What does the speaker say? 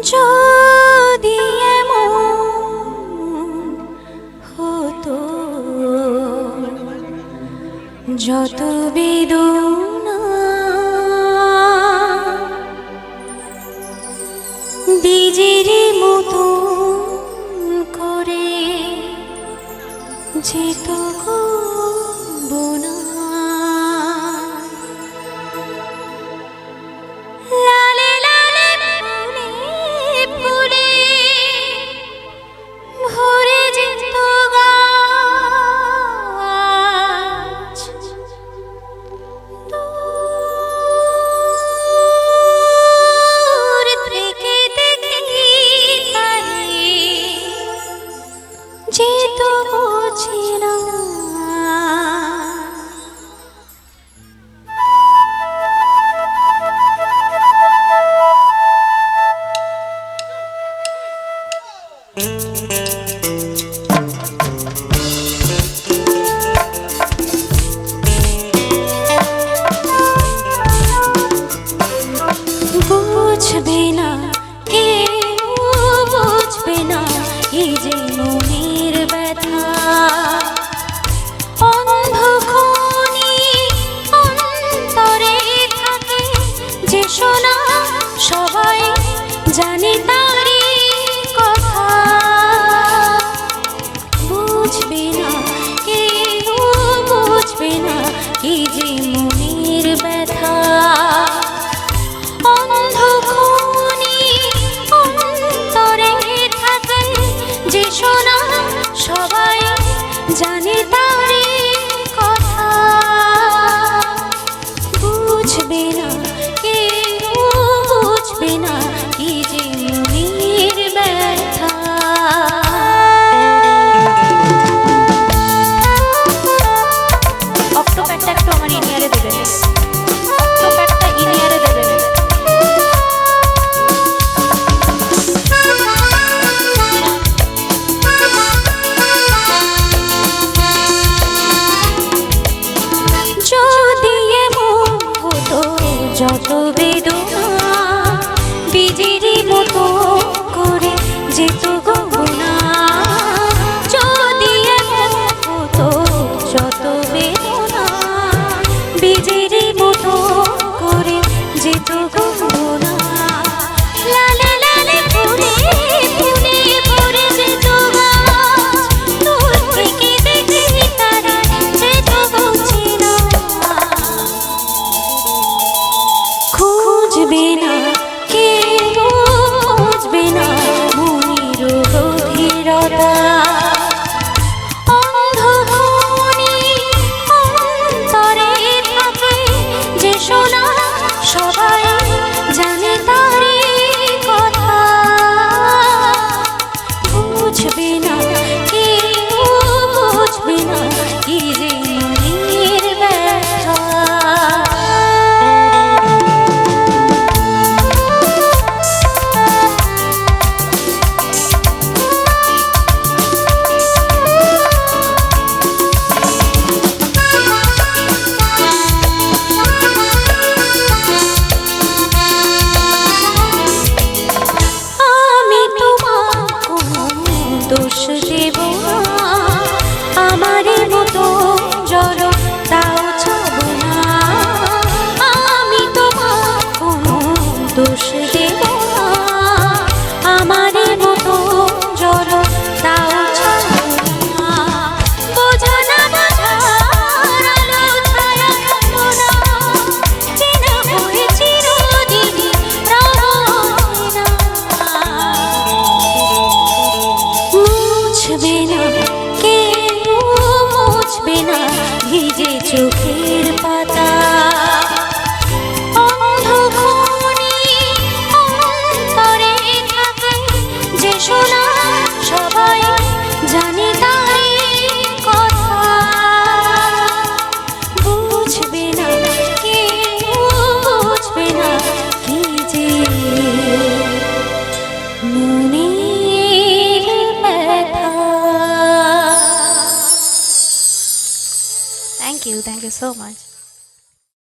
যদি এমন হতো যত বেদনা বীজের মতো করে যেত বোনা বুঝবে না কেউ বুঝবে না এই যে মনের ব্যথা অন্ধখনি অন্তরে থাকে যে শোনা সবাই জানে তারই কথা বুঝবে না কেউ বুঝবে না এই যে মনের ব্যথা অন্ধখনি অন্তরে থাকে যে শোনা সবাই জানে তারই কথা বুঝবে না কেউ বুঝবে না কি যে মনের ব্যথা অক্টোপ্যাডটা একটু আমার ইনিয়ারে দেবেন অক্টোপ্যাডটা ইনিয়ারে দেবেন যত বেদনা বীজের মতো করে যেত গহনা যদি হতো যত বেদনা বীজের মতো করে যেত গহনা লালে লালে ফুলে ফুলে ভরে যেত গাছ দূর থেকে দেখে তারা যেত বুঝিনা খুঁজবে না কেউ খুঁজবে না মনের গভীরতা অন্ধখনি অন্তরে থাকে যে শোনা সবাই জানে তারই কথা বুঝবে না কেউ বুঝবে না কি যে মনের ব্যথা দোষ দেব আমার মতো জল তাও ছব না আমি তোমার কোনো দোষ দেব আমার মতো জল তাও ছব না বোঝা না বোঝার আলো ছায়া খাবো না চেনা হয়ে চিরদিন রব না মুছবে না কেউ মুছবে না ভিজে চোখের পাতা অন্ধখনি অন্তরে থাকে যে শোনা সবাই জানে তারই কথা বুঝবে না কেউ বুঝবে না কি যে মনের ব্যথা Thank you so much.